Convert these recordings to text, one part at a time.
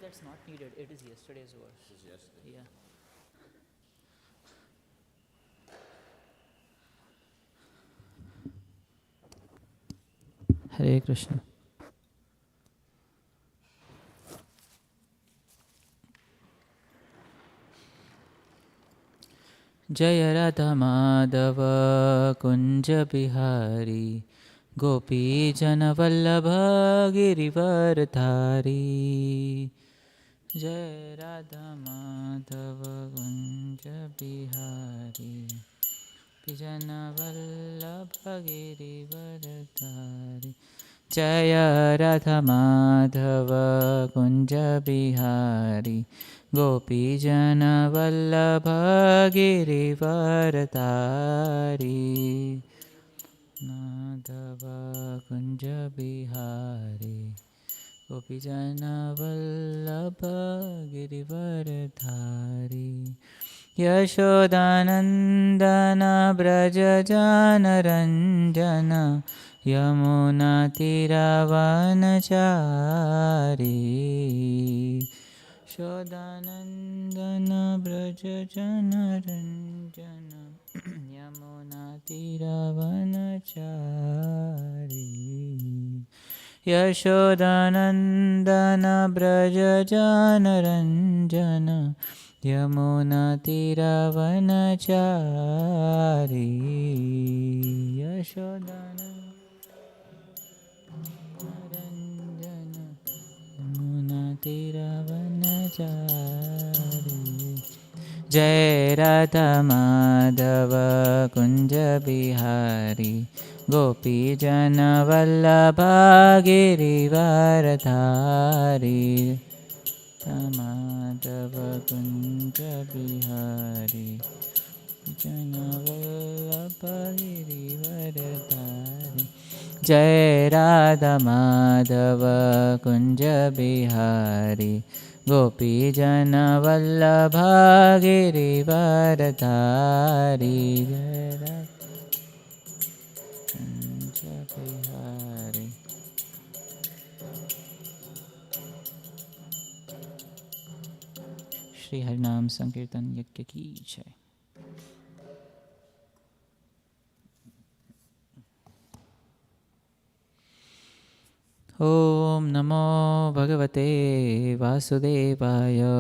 that's not needed. It is yesterday's verse. This is yesterday. Yeah. Hare Krishna. Jaya Radha Madhava Kunja Bihari Gopi Jana Vallabha Girivardhari. Jaya Radha Madhava Kunja Bihari Jana Vallabha Girivardhari. Jaya Radha Madhava Kunja Bihari Gopi Jana Vallabha Girivardhari. Madhava Kunja Bihari Gopi Jana Vallabha Girivardhari. Yashodanandana Braja Jana Ranjana Yamuna Tiravanachari. Shodanandana Braja Jana Ranjana Yamuna Tiravanachari. Yashodanandana Braja Jana Ranjana Yamuna Tiravanachari. Yashodanandana Ranjana Yamuna Tiravanachari. Jai Radha Madhava Kunja Bihari Gopi Jana Vallabha Girivardhari. Madhava Kunja Bihari Jana Vallabha Girivardhari. Jai Radha Madhava Kunja Bihari Gopi Jana Vallabha Girivardhari. Jai Radha Kunja Bihari. Shri Harinam Sankirtan Yajna ki jai. Om Namo Bhagavate Vasudevaya.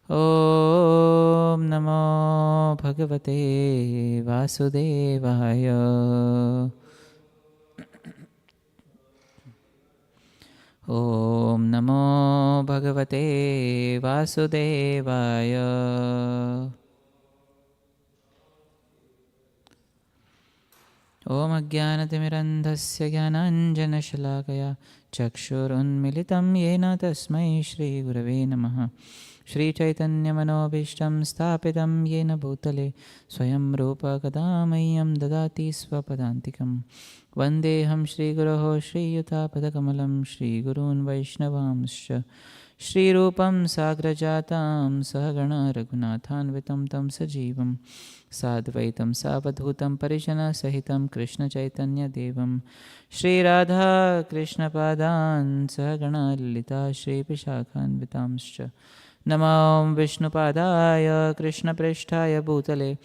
Om Namo Bhagavate Vasudevaya. Om Namo Bhagavate Vasudevaya. Om Ajnanatimirandhasya Jnananjanashalakaya Chakshurunmilitam Yena Tasmai Shri Gurave Namaha. Shri Chaitanya Manobhishtam Sthapitam Yena Bhutale Swayam Rupa Kadamayam Dadati Swapadantikam. Vandeham Shri Guroho Shri Yuta Padakamalam Shri Gurun Vaishnavamscha. Shri Rupam Sagrajatam Sahagana Raghunathanvitam Tam Sajivam Sadvaitam Savadhutam Parishana Sahitam Krishna Chaitanya Devam Shri Radha Krishna Padan Sahagana Lita Shri Vishakhanvitamscha. Namam Vishnupadaya Krishna Prishtaya Bhutale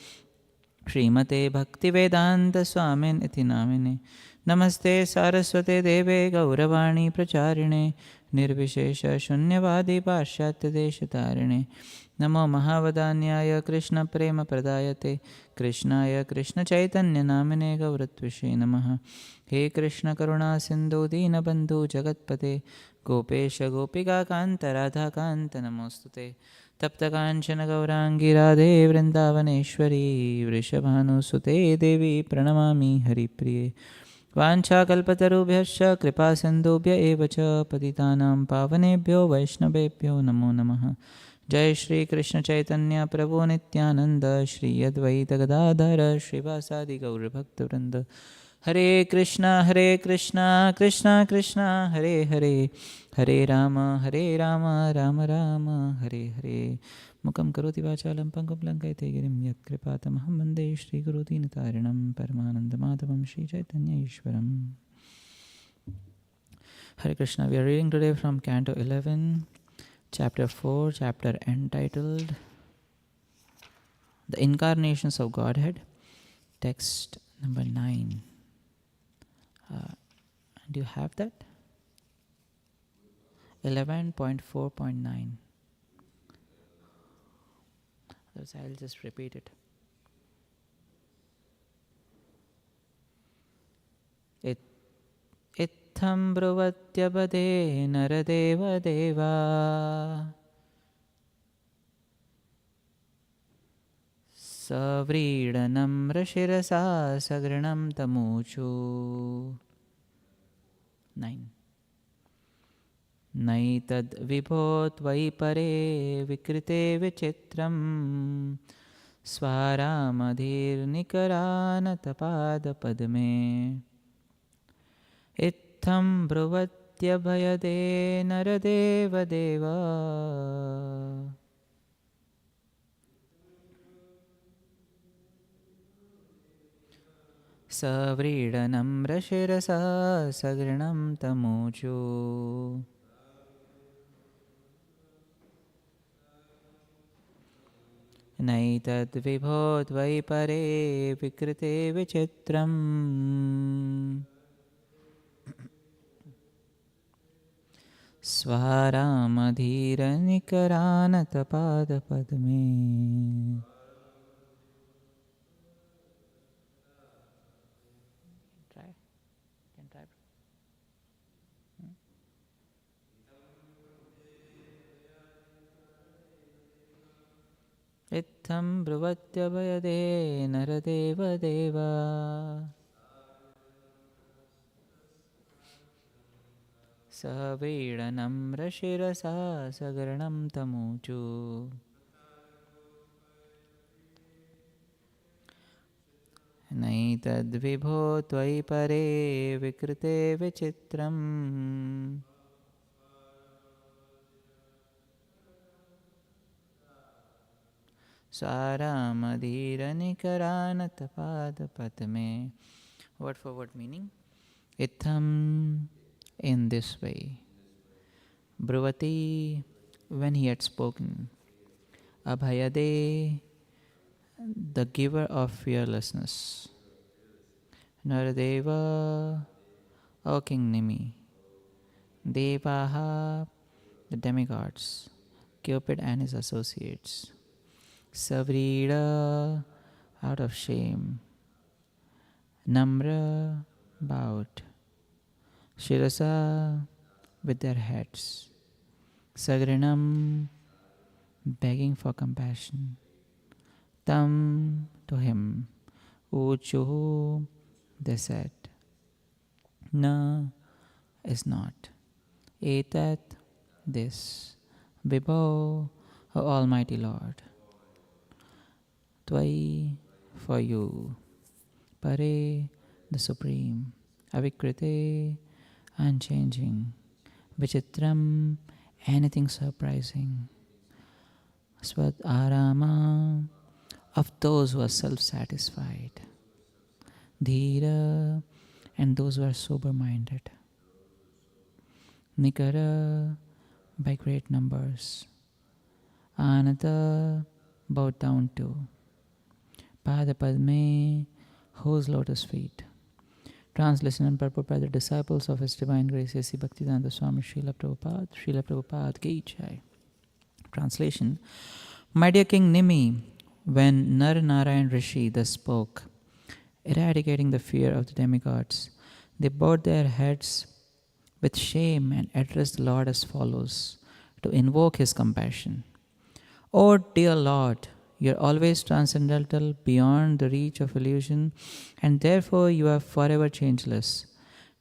Srimate Bhaktivedanta Swamin iti namine. Namaste Saraswate Deve Gauravani Pracharine Nirvishesha Shunyavadi Pashyatya Deshatarine. Namo Mahavadanyaya Krishna Prema Pradayate Krishnaya Krishna Chaitanya Namine Gauratvishe Namaha. He Krishna Karuna Sindhu Dina Bandhu Jagatpate Gopesha Gopika Kanta Radha Kanta Namostute. तप्तकाञ्चन गौराङ्गी Radhe Vrindavaneshwari वृषभानुसुते देवी प्रणमामि हरिप्रिये. वाञ्छाकल्पतरुभ्यश्च कृपासिन्धुभ्य एव च पतितानां पावनेभ्यो वैष्णवेभ्यो नमो नमः. जय श्री कृष्ण चैतन्य प्रभु नित्यानंद श्री अद्वैत गदाधर श्रीवासादि गौरभक्तवृंद. हरे कृष्णा कृष्णा कृष्णा हरे हरे हरे राम राम राम हरे हरे. मुखं करोति वाचालं पङ्गुं लङ्घयते गिरिं यत्कृपातमहं वन्दे श्रीगुरुदीनतारिणं परमानन्दमाधवं Sri Chaitanya ईश्वरम्. Hare Krishna. We are reading today from Canto 11, Chapter 4, chapter entitled The Incarnations of Godhead, text number 9. Do you have that? 11.4.9. Otherwise, I'll just repeat it. Itham bruvatyabade naradeva deva savridanam rashirasa sagranam tamuchu. 9. Naitad vibho tvai pare vikrite vichitram swaramadhir nikaranatapad padme. Itham bruvatyabhayade naradeva deva savridanam rashirasa sagranam tamuchu. Naitad vibho tvai pare vikrite vichitram swaramadhira nikaranatapad padme. Itham bruvatyabhayade naradeva deva savidanam rashirasa sagranam tamuchu. Naitad vibho tvai pare vikrite vichitram swaramadhira nikaranatapad padme. Word for word meaning. Itham, in this way. Bruvati, when he had spoken. Abhayade, the giver of fearlessness. Naradeva, O King Nimi. Devaha, the demigods. Cupid and his associates. Savrida, out of shame. Namra, bowed. Shirasa, with their heads. Sagranam, begging for compassion. Tam, to him. Uchuhu, they said. Na, is not. Etat, this. Vibho, O Almighty Lord. Tvai, for you. Pare, the Supreme. Avikrite, unchanging. Vichitram, anything surprising. Svat arama, of those who are self-satisfied. Dhira, and those who are sober-minded. Nikara, by great numbers. Anata, bowed down to. Pada Padme, whose lotus feet. Translation and purport by the disciples of His Divine Grace A.C. Bhaktivedanta Swami Srila Prabhupada Ki Jai. Translation. My dear King Nimi, when Nar Narayan Rishi thus spoke, eradicating the fear of the demigods, they bowed their heads with shame and addressed the Lord as follows, to invoke His compassion. O dear Lord, you are always transcendental, beyond the reach of illusion, and therefore you are forever changeless.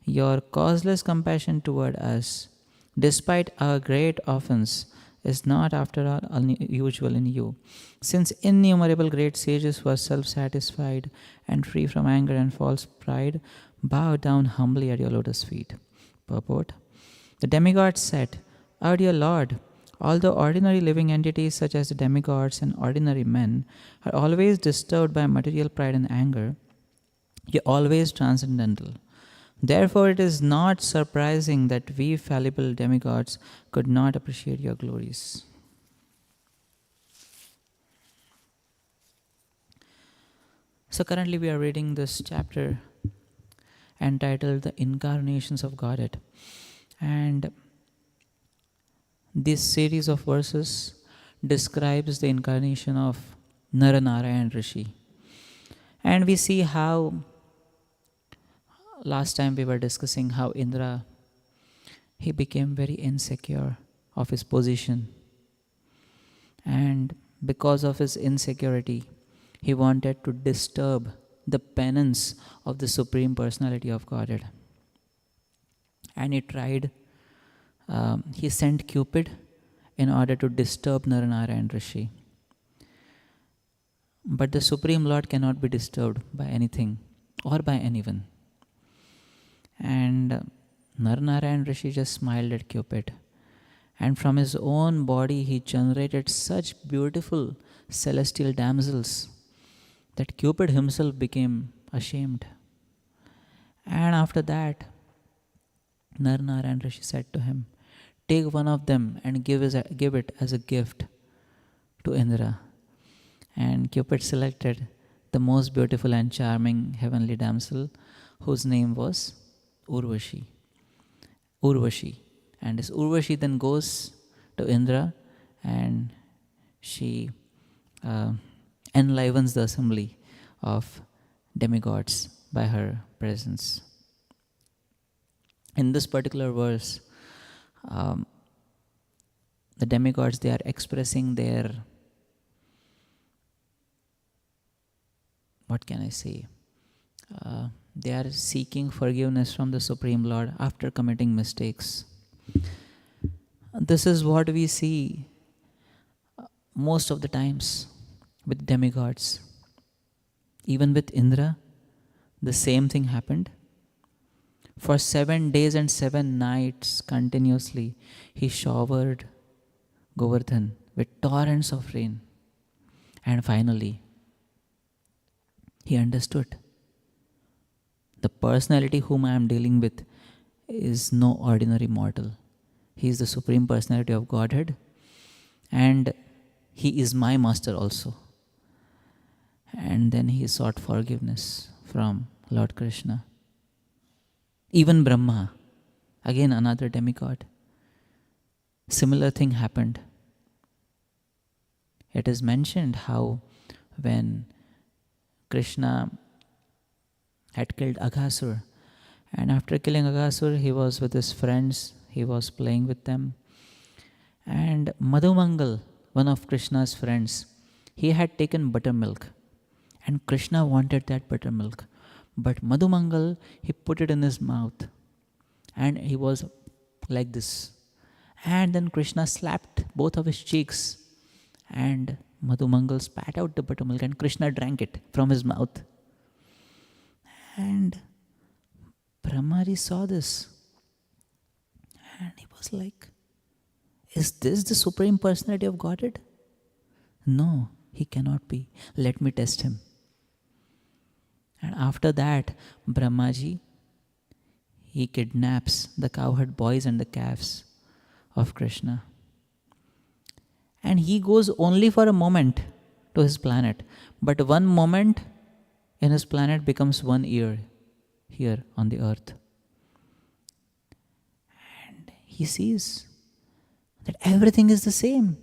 Your causeless compassion toward us, despite our great offense, is not after all unusual in you, since innumerable great sages who are self-satisfied and free from anger and false pride bow down humbly at your lotus feet. Purport. The demigods said, O dear Lord, although ordinary living entities such as the demigods and ordinary men are always disturbed by material pride and anger, you are always transcendental. Therefore, it is not surprising that we fallible demigods could not appreciate your glories. So currently we are reading this chapter entitled The Incarnations of Godhead. And this series of verses describes the incarnation of Naranarayan Rishi. And we see how, last time we were discussing how Indra, he became very insecure of his position. And because of his insecurity, he wanted to disturb the penance of the Supreme Personality of Godhead. And he tried, he sent Cupid in order to disturb Naranarayan Rishi. But the Supreme Lord cannot be disturbed by anything or by anyone. And Naranarayan Rishi just smiled at Cupid. And from his own body he generated such beautiful celestial damsels that Cupid himself became ashamed. And after that, Naranarayan Rishi said to him, "Take one of them and give it as a gift to Indra." And Cupid selected the most beautiful and charming heavenly damsel, whose name was Urvashi. And this Urvashi then goes to Indra, and she enlivens the assembly of demigods by her presence. In this particular verse, the demigods, they are expressing their, what can I say? They are seeking forgiveness from the Supreme Lord after committing mistakes. This is what we see most of the times with demigods. Even with Indra, the same thing happened. For 7 days and 7 nights continuously, he showered Govardhan with torrents of rain. And finally, he understood the personality whom I am dealing with is no ordinary mortal. He is the Supreme Personality of Godhead, and he is my master also. And then he sought forgiveness from Lord Krishna. Even Brahma, again another demigod, similar thing happened. It is mentioned how when Krishna had killed Aghasur, and after killing Aghasur, he was with his friends, he was playing with them. And Madhumangal, one of Krishna's friends, he had taken buttermilk, and Krishna wanted that buttermilk. But Madhumangal, he put it in his mouth, and he was like this. And then Krishna slapped both of his cheeks, and Madhumangal spat out the buttermilk, and Krishna drank it from his mouth. And Brahmaji saw this, and he was like, "Is this the Supreme Personality of Godhead? No, he cannot be. Let me test him." And after that, Brahmaji, he kidnaps the cowherd boys and the calves of Krishna. And he goes only for a moment to his planet. But one moment in his planet becomes 1 year here on the earth. And he sees that everything is the same.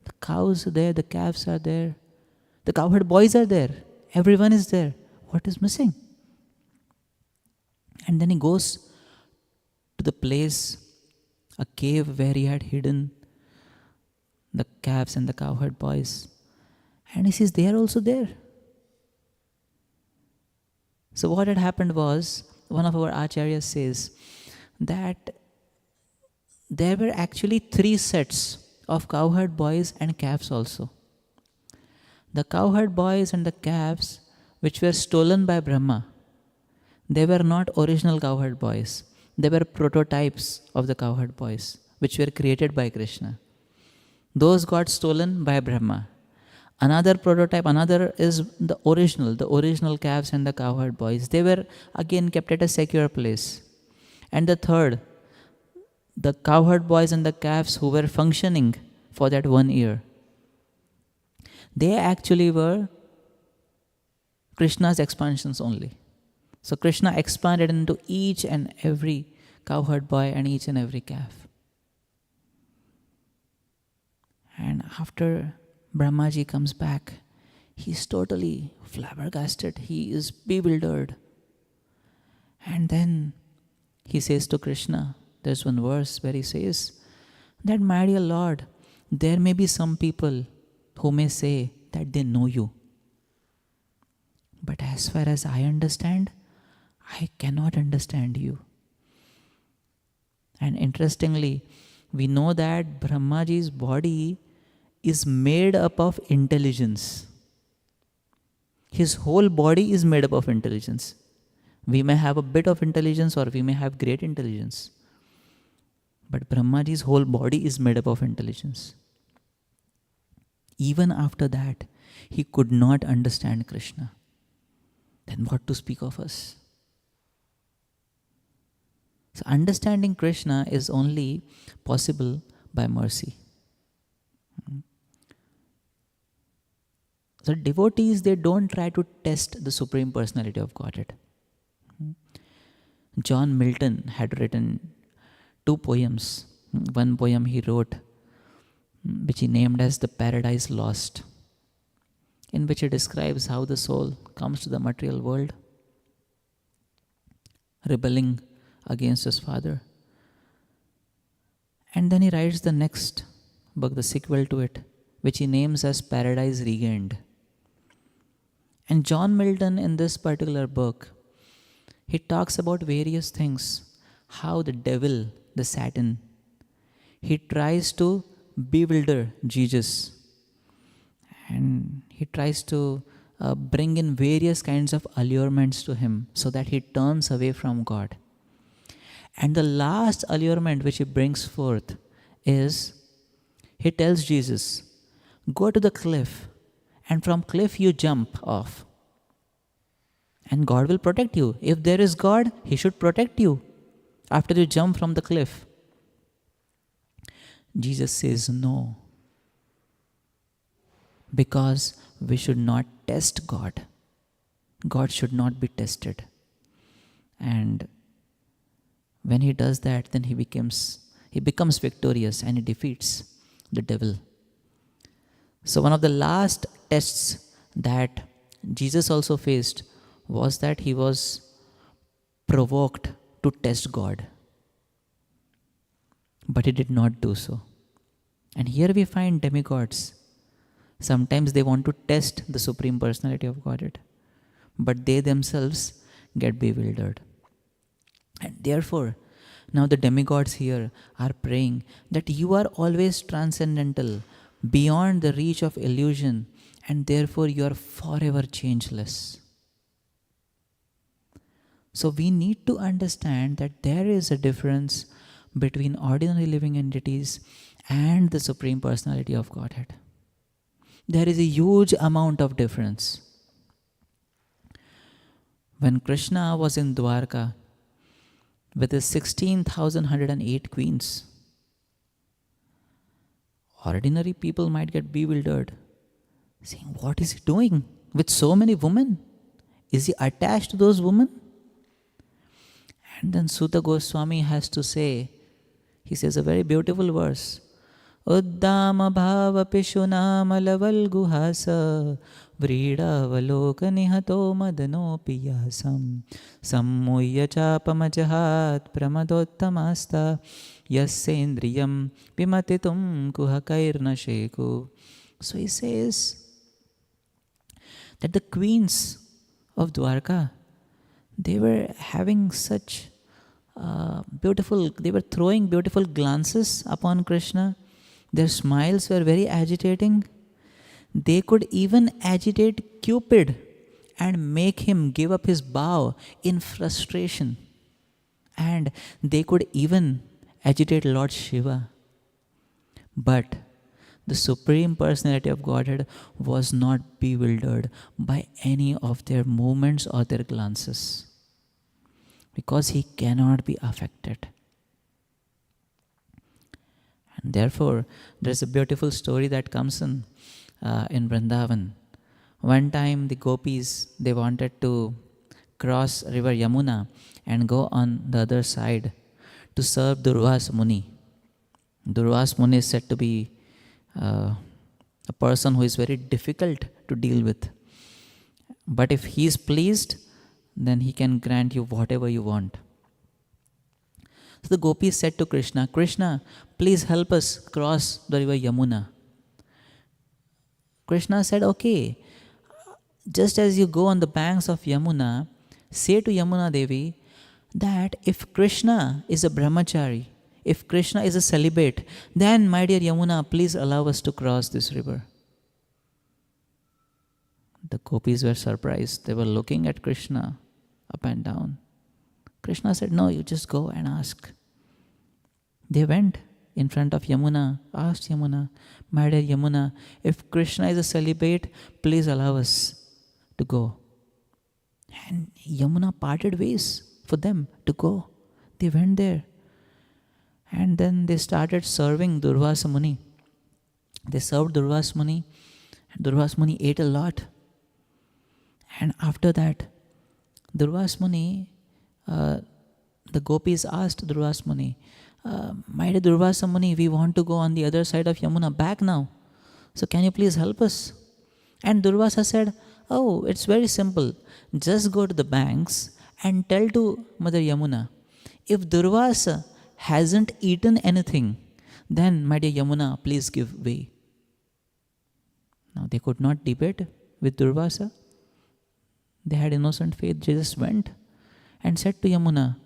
The cows are there, the calves are there, the cowherd boys are there, everyone is there. What is missing? And then he goes to the place, a cave where he had hidden the calves and the cowherd boys. And he sees they are also there. So what had happened was, one of our acharyas says that there were actually 3 sets of cowherd boys and calves also. The cowherd boys and the calves which were stolen by Brahma, they were not original cowherd boys. They were prototypes of the cowherd boys which were created by Krishna. Those got stolen by Brahma. Another prototype, another is the original calves and the cowherd boys. They were again kept at a secure place. And the third, the cowherd boys and the calves who were functioning for that 1 year, they actually were Krishna's expansions only. So Krishna expanded into each and every cowherd boy and each and every calf. And after Brahmaji comes back, he's totally flabbergasted. He is bewildered. And then he says to Krishna, there's one verse where he says that, my dear Lord, there may be some people who may say that they know you. But as far as I understand, I cannot understand you. And interestingly, we know that Brahmaji's body is made up of intelligence. His whole body is made up of intelligence. We may have a bit of intelligence or we may have great intelligence. But Brahmaji's whole body is made up of intelligence. Even after that, he could not understand Krishna. Then what to speak of us? So understanding Krishna is only possible by mercy. So devotees, they don't try to test the Supreme Personality of Godhead. John Milton had written 2 poems. One poem he wrote, which he named as The Paradise Lost, in which he describes how the soul comes to the material world, rebelling against his father. And then he writes the next book, the sequel to it, which he names as Paradise Regained. And John Milton, in this particular book, he talks about various things, how the devil, the Satan, he tries to bewilder Jesus. And he tries to bring in various kinds of allurements to him so that he turns away from God. And the last allurement which he brings forth is, he tells Jesus, go to the cliff, and from cliff you jump off. And God will protect you. If there is God, He should protect you after you jump from the cliff. Jesus says no. Because we should not test God. God should not be tested. And when He does that, then He becomes victorious and He defeats the devil. So one of the last tests that Jesus also faced was that He was provoked to test God. But He did not do so. And here we find demigods. Sometimes they want to test the Supreme Personality of Godhead, but they themselves get bewildered. And therefore, now the demigods here are praying that you are always transcendental, beyond the reach of illusion, and therefore you are forever changeless. So we need to understand that there is a difference between ordinary living entities and the Supreme Personality of Godhead. There is a huge amount of difference. When Krishna was in Dwarka with his 16,108 queens, ordinary people might get bewildered, saying, what is he doing with so many women? Is he attached to those women? And then Sutta Goswami has to say, he says a very beautiful verse, Uddama bhava pishunam alaval guhasa vridavalok nihato madano piyasam sammuya chapamajahat pramadottamasta yassendriyam vimatitum kuhakairna sheku. So he says that the queens of Dwarka, they were having such they were throwing beautiful glances upon Krishna. Their smiles were very agitating. They could even agitate Cupid and make him give up his bow in frustration. And they could even agitate Lord Shiva. But The Supreme Personality of Godhead was not bewildered by any of their movements or their glances, because He cannot be affected. And therefore, there's a beautiful story that comes in Vrindavan. One time the gopis, they wanted to cross river Yamuna and go on the other side to serve Durvasa Muni. Durvasa Muni is said to be a person who is very difficult to deal with. But if he is pleased, then he can grant you whatever you want. So the gopis said to Krishna, Krishna, please help us cross the river Yamuna. Krishna said, okay, just as you go on the banks of Yamuna, say to Yamuna Devi that if Krishna is a brahmachari, if Krishna is a celibate, then my dear Yamuna, please allow us to cross this river. The gopis were surprised. They were looking at Krishna up and down. Krishna said, no, you just go and ask. They went in front of Yamuna, asked Yamuna, my dear Yamuna, if Krishna is a celibate, please allow us to go. And Yamuna parted ways for them to go. They went there. And then they started serving Durvasa Muni. They served Durvasa Muni, and Durvasa Muni ate a lot. And after that, Durvasa Muni, the gopis asked Durvasa Muni, my dear Durvasa Muni, we want to go on the other side of Yamuna back now. So can you please help us? And Durvasa said, oh, it's very simple. Just go to the banks and tell to Mother Yamuna, if Durvasa hasn't eaten anything, then my dear Yamuna, please give way. Now they could not debate with Durvasa. They had innocent faith. They just went and said to Yamuna,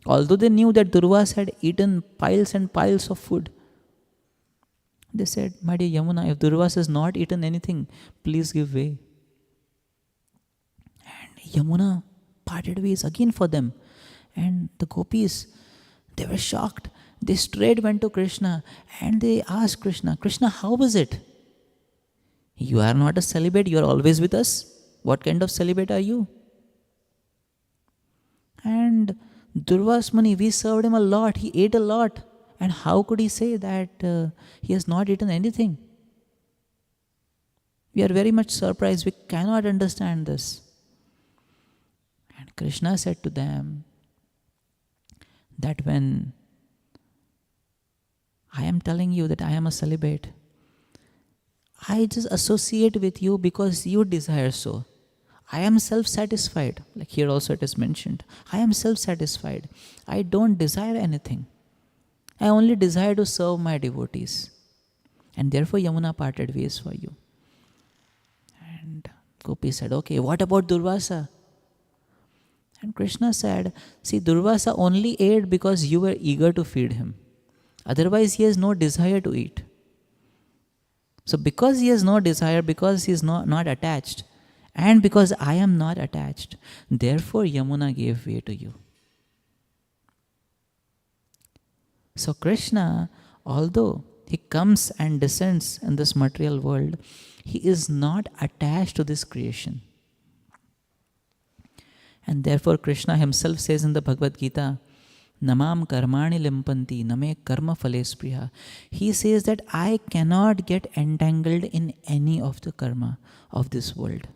although they knew that Durvasa had eaten piles and piles of food, they said, my dear Yamuna, if Durvasa has not eaten anything, please give way. And Yamuna parted ways again for them. And the gopis, they were shocked. They straight went to Krishna and they asked Krishna, Krishna, how is it? You are not a celibate, you are always with us. What kind of celibate are you? And Durvasa Muni, we served him a lot, he ate a lot. And how could he say that he has not eaten anything? We are very much surprised, we cannot understand this. And Krishna said to them that when I am telling you that I am a celibate, I just associate with you because you desire so. I am self-satisfied. Like here also it is mentioned. I am self-satisfied. I don't desire anything. I only desire to serve my devotees. And therefore Yamuna parted ways for you. And Gopi said, okay, what about Durvasa? And Krishna said, see, Durvasa only ate because you were eager to feed him. Otherwise he has no desire to eat. So because he has no desire, because he is not attached, and because I am not attached, therefore Yamuna gave way to you. So Krishna, although he comes and descends in this material world, he is not attached to this creation. And therefore Krishna himself says in the Bhagavad Gita, Namam karmani limpanti name karma phales priya. He says that I cannot get entangled in any of the karma of this world.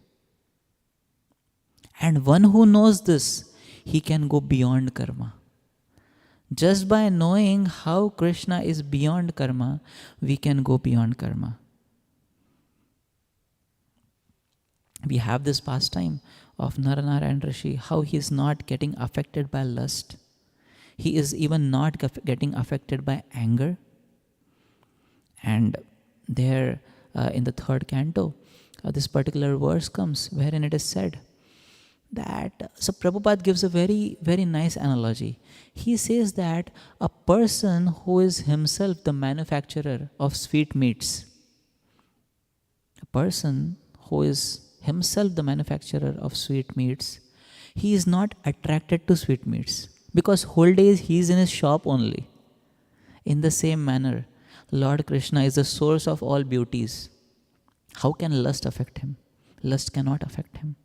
And one who knows this, he can go beyond karma. Just by knowing how Krishna is beyond karma, we can go beyond karma. We have this pastime of Naranarayan Rishi, how he is not getting affected by lust. He is even not getting affected by anger. And there in the third canto, this particular verse comes wherein it is said that, so Prabhupada gives a very, very nice analogy. He says that a person who is himself the manufacturer of sweetmeats, a person who is himself the manufacturer of sweetmeats, he is not attracted to sweetmeats because whole days he is in his shop only. In the same manner, Lord Krishna is the source of all beauties, how can lust affect him? Lust cannot affect him.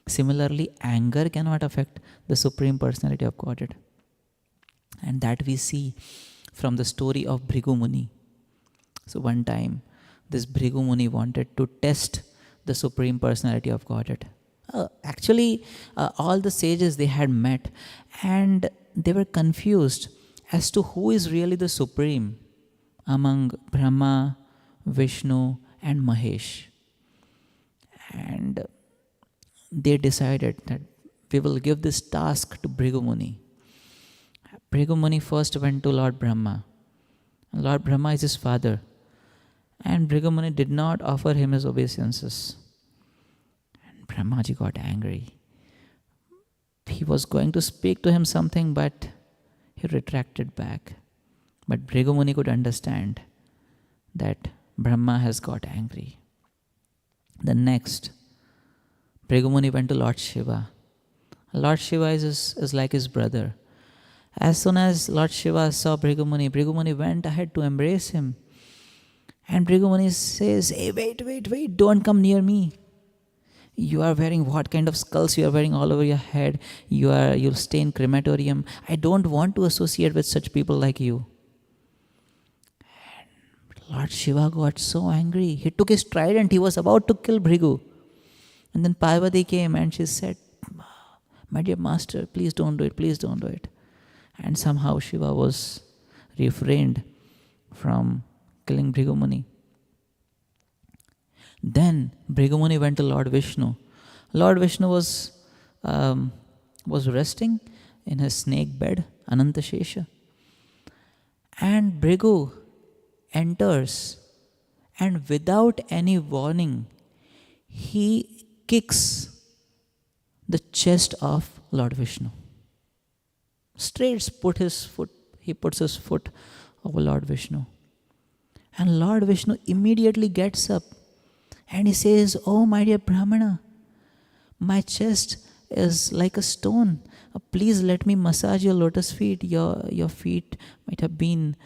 Similarly, anger cannot affect the Supreme Personality of Godhead. And that we see from the story of Bhrigu Muni. So one time, this Bhrigu Muni wanted to test the Supreme Personality of Godhead. Actually, all the sages, they had met and they were confused as to who is really the Supreme among Brahma, Vishnu and Mahesh. And they decided that we will give this task to Bhrigu Muni. Bhrigu Muni first went to Lord Brahma. Lord Brahma is his father. And Bhrigu Muni did not offer him his obeisances. And Brahmaji got angry. He was going to speak to him something, but he retracted back. But Bhrigu Muni could understand that Brahma has got angry. The next, Bhrigu Muni went to Lord Shiva. Lord Shiva is like his brother. As soon as Lord Shiva saw Bhrigu Muni went ahead to embrace him. And Bhrigu Muni says, hey, wait, don't come near me. You are wearing what kind of skulls you are wearing all over your head. You'll stay in crematorium. I don't want to associate with such people like you. And Lord Shiva got so angry. He took his trident. He was about to kill Bhrigu. And then Parvati came and she said, my dear master, please don't do it. And somehow Shiva was refrained from killing Bhrigu Muni. Then Bhrigu Muni went to Lord Vishnu. Lord Vishnu was resting in his snake bed, Anantashesha. And Bhrigu enters, and without any warning, he kicks the chest of Lord Vishnu. Straight he puts his foot over Lord Vishnu. And Lord Vishnu immediately gets up and he says, oh my dear Brahmana, my chest is like a stone. Please let me massage your lotus feet. Your feet might have been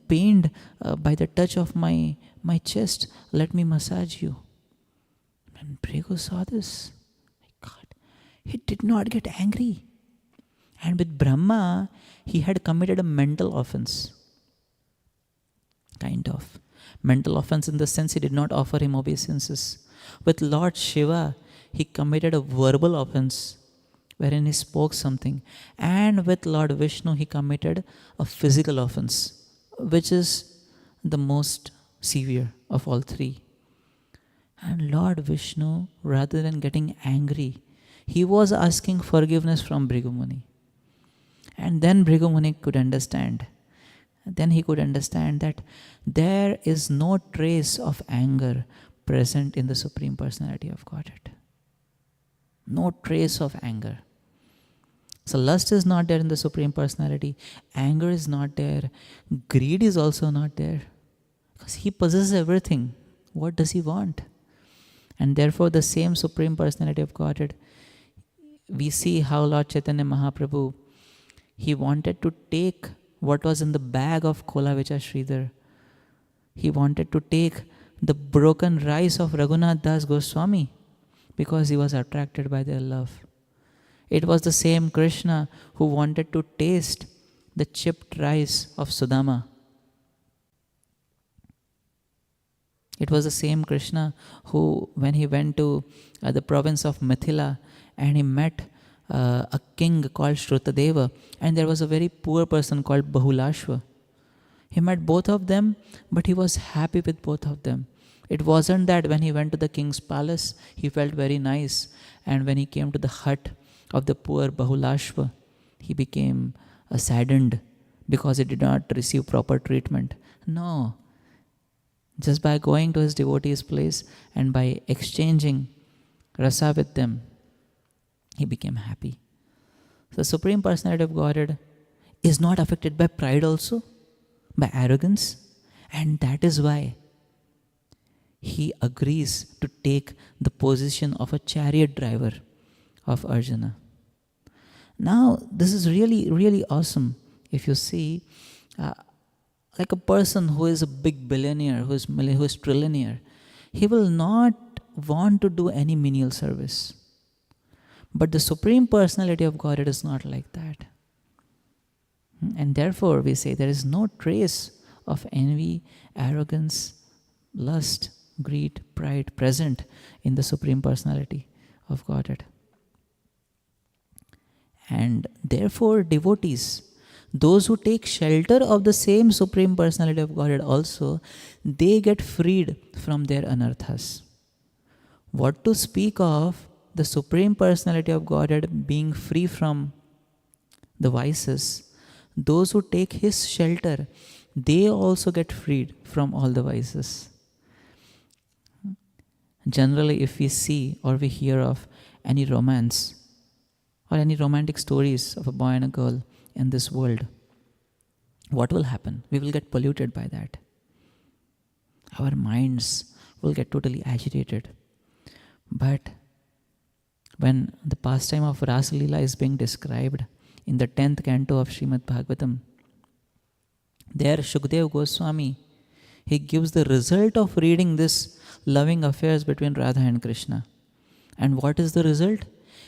pained by the touch of my chest. Let me massage you. When Bhrigu saw this, my God, he did not get angry. And with Brahma, he had committed a mental offense. Kind of. Mental offense in the sense he did not offer him obeisances. With Lord Shiva, he committed a verbal offense wherein he spoke something. And with Lord Vishnu, he committed a physical offense, which is the most severe of all three. And Lord Vishnu, rather than getting angry, he was asking forgiveness from Bhrigu Muni. And then Bhrigu Muni could understand. Then he could understand that there is no trace of anger present in the Supreme Personality of Godhead. No trace of anger. So lust is not there in the Supreme Personality. Anger is not there. Greed is also not there. Because he possesses everything. What does he want? And therefore the same Supreme Personality of Godhead, we see how Lord Chaitanya Mahaprabhu, he wanted to take what was in the bag of Kola Vicha Sridhar. He wanted to take the broken rice of Raghunath Das Goswami because he was attracted by their love. It was the same Krishna who wanted to taste the chipped rice of Sudama. It was the same Krishna who, when he went to the province of Mithila and he met a king called Shrutadeva, and there was a very poor person called Bahulashva. He met both of them, but he was happy with both of them. It wasn't that when he went to the king's palace, he felt very nice, and when he came to the hut of the poor Bahulashva, he became saddened because he did not receive proper treatment. No. Just by going to his devotee's place and by exchanging rasa with them, he became happy. The Supreme Personality of Godhead is not affected by pride also, by arrogance, and that is why he agrees to take the position of a chariot driver of Arjuna. Now, this is really, really awesome. If you see, like a person who is a big billionaire, who is trillionaire, he will not want to do any menial service. But the Supreme Personality of Godhead is not like that. And therefore we say there is no trace of envy, arrogance, lust, greed, pride present in the Supreme Personality of Godhead. And therefore devotees, those who take shelter of the same Supreme Personality of Godhead also, they get freed from their anarthas. What to speak of the Supreme Personality of Godhead being free from the vices? Those who take His shelter, they also get freed from all the vices. Generally, if we see or we hear of any romance or any romantic stories of a boy and a girl in this world, what will happen? We will get polluted by that. Our minds will get totally agitated. But when the pastime of Rasa Leela is being described in the 10th canto of Srimad Bhagavatam, there Shukdev Goswami, he gives the result of reading this loving affairs between Radha and Krishna. And what is the result?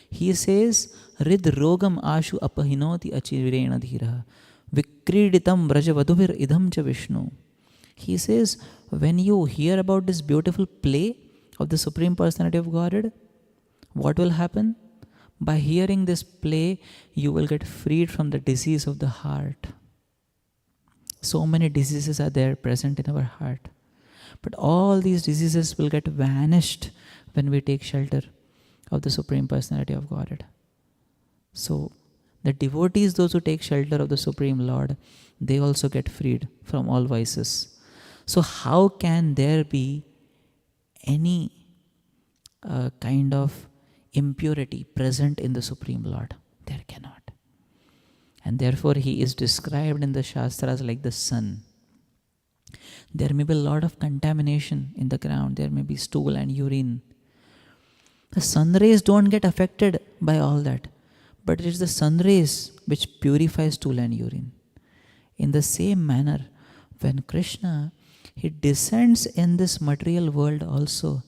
He says, Rid rogam ashu apahinoti achivirena dhiraha vikriditam vrajavadubhir idham cha Vishnu. He says, when you hear about this beautiful play of the Supreme Personality of Godhead, what will happen? By hearing this play, you will get freed from the disease of the heart. So many diseases are there present in our heart. But all these diseases will get vanished when we take shelter of the Supreme Personality of Godhead. So, the devotees, those who take shelter of the Supreme Lord, they also get freed from all vices. So, how can there be any kind of impurity present in the Supreme Lord? There cannot. And therefore, He is described in the Shastras like the sun. There may be a lot of contamination in the ground. There may be stool and urine. The sun rays don't get affected by all that. But it is the sun rays which purifies stool and urine. In the same manner, when Krishna, He descends in this material world also,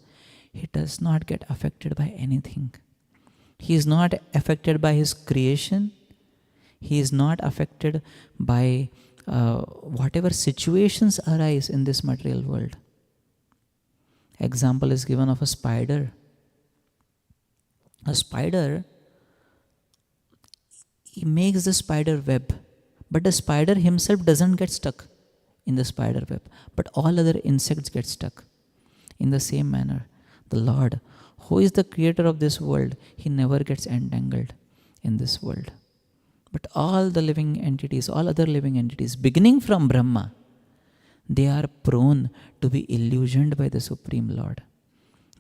He does not get affected by anything. He is not affected by His creation. He is not affected by whatever situations arise in this material world. Example is given of a spider. A spider, he makes the spider web, but the spider himself doesn't get stuck in the spider web, but all other insects get stuck. In the same manner, the Lord, who is the creator of this world, He never gets entangled in this world. But all the living entities, all other living entities, beginning from Brahma, they are prone to be illusioned by the Supreme Lord.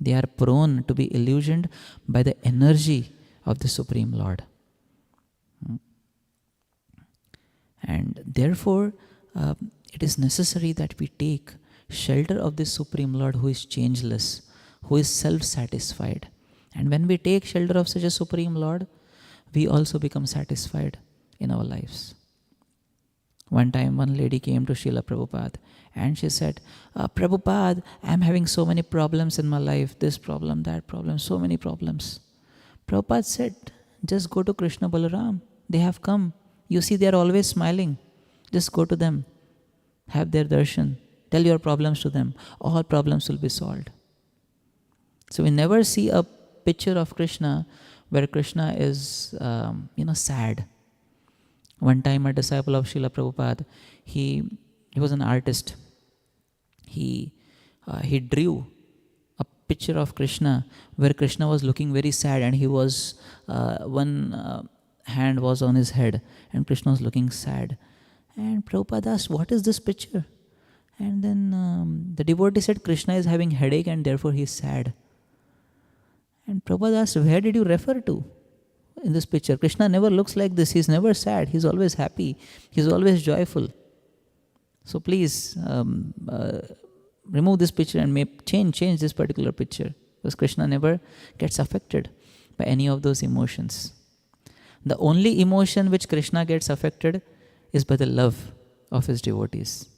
They are prone to be illusioned by the energy of the Supreme Lord. And therefore, it is necessary that we take shelter of this Supreme Lord who is changeless, who is self-satisfied. And when we take shelter of such a Supreme Lord, we also become satisfied in our lives. One time, one lady came to Srila Prabhupada and she said, Prabhupada, I am having so many problems in my life, this problem, that problem, so many problems. Prabhupada said, just go to Krishna Balaram. They have come. You see, they are always smiling. Just go to them. Have their darshan. Tell your problems to them. All problems will be solved. So we never see a picture of Krishna where Krishna is, sad. One time a disciple of Srila Prabhupada, he was an artist. He drew a picture of Krishna where Krishna was looking very sad and he was, one hand was on his head and Krishna was looking sad. And Prabhupada asked, what is this picture? And then the devotee said, Krishna is having headache and therefore he is sad. And Prabhupada asked, where did you refer to in this picture? Krishna never looks like this. He's never sad. He's always happy. He's always joyful. So please remove this picture and change this particular picture, because Krishna never gets affected by any of those emotions. The only emotion which Krishna gets affected is by the love of his devotees.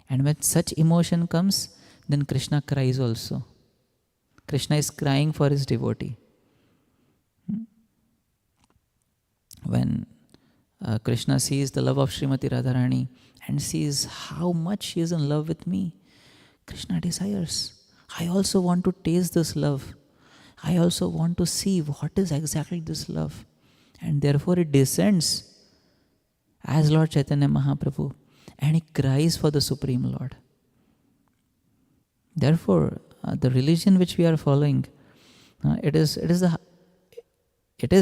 And when such emotion comes, then Krishna cries also. Krishna is crying for his devotee. When Krishna sees the love of Srimati Radharani and sees how much she is in love with me, Krishna desires, I also want to taste this love. I also want to see what is exactly this love. And therefore it descends as Lord Chaitanya Mahaprabhu and he cries for the Supreme Lord. Therefore, the religion which we are following, it is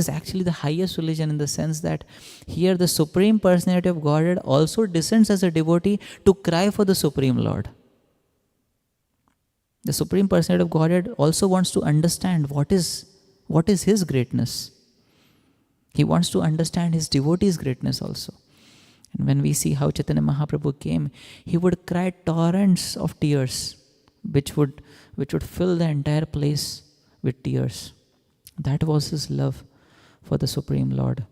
actually the highest religion in the sense that here the Supreme Personality of Godhead also descends as a devotee to cry for the Supreme Lord. The Supreme Personality of Godhead also wants to understand what is his greatness. He wants to understand his devotee's greatness also. And when we see how Chaitanya Mahaprabhu came, he would cry torrents of tears, which would fill the entire place with tears. That was his love for the Supreme Lord.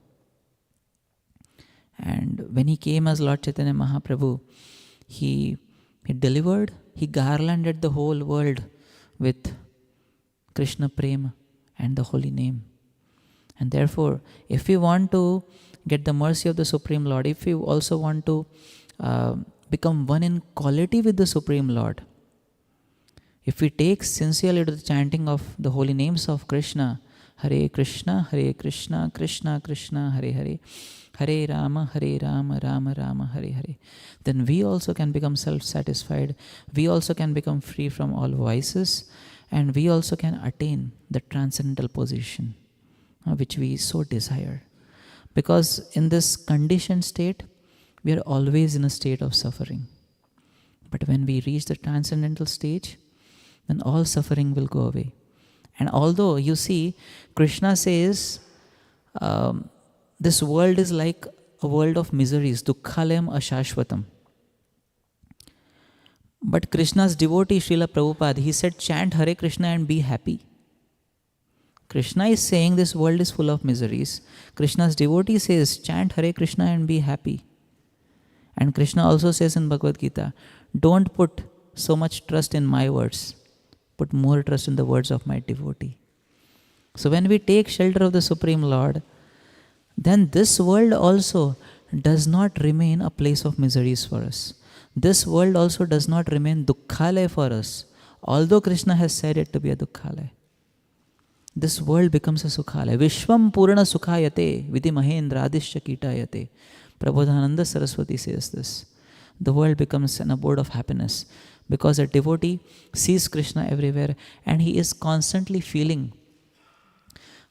And when he came as Lord Chaitanya Mahaprabhu, he delivered, he garlanded the whole world with Krishna Prema and the holy name. And therefore, if we want to get the mercy of the Supreme Lord, if we also want to become one in quality with the Supreme Lord, if we take sincerely to the chanting of the holy names of Krishna, Hare Krishna, Krishna Krishna, Hare Hare, Hare Rama, Rama Rama, Hare Hare, then we also can become self-satisfied, we also can become free from all vices, and we also can attain the transcendental position which we so desire. Because in this conditioned state, we are always in a state of suffering. But when we reach the transcendental stage, then all suffering will go away. And although you see, Krishna says, this world is like a world of miseries, dukkhalayam ashashvatam. But Krishna's devotee, Srila Prabhupada, he said, chant Hare Krishna and be happy. Krishna is saying this world is full of miseries. Krishna's devotee says, chant Hare Krishna and be happy. And Krishna also says in Bhagavad Gita, don't put so much trust in my words. Put more trust in the words of my devotee. So when we take shelter of the Supreme Lord, then this world also does not remain a place of miseries for us. This world also does not remain dukkhalaya for us, although Krishna has said it to be a dukkhalaya. This world becomes a sukhalaya. Vishwam purana sukhayate vidhi mahendradishya kitayate. Prabodhananda Saraswati says this. The world becomes an abode of happiness because a devotee sees Krishna everywhere and he is constantly feeling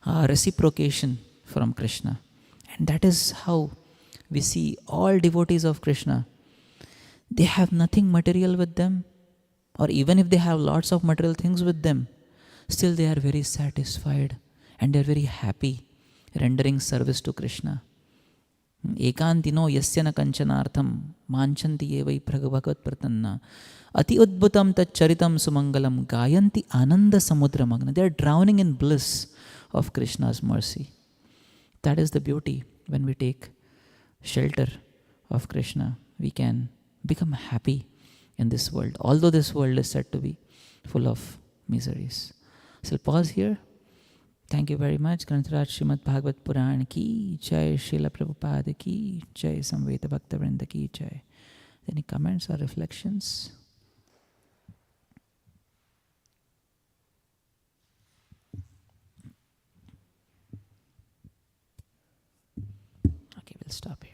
reciprocation from Krishna. And that is how we see all devotees of Krishna. They have nothing material with them, or even if they have lots of material things with them, still they are very satisfied and they are very happy rendering service to Krishna. Ekantino yasya na kanchanartham manchanti evai bhagavat pratanna ati udbhutam tat charitam sumangalam gayanti ananda samudra magna. They are drowning in bliss of Krishna's mercy. That is the beauty. When we take shelter of Krishna, we can become happy in this world, although this world is said to be full of miseries. So I'll pause here. Thank you very much. Grantaraj Srimad Bhagavat Puran ki jai, Srila Prabhupada ki jai, Samveta Bhakta Vrinda ki jai. Any comments or reflections? Okay, we'll stop here.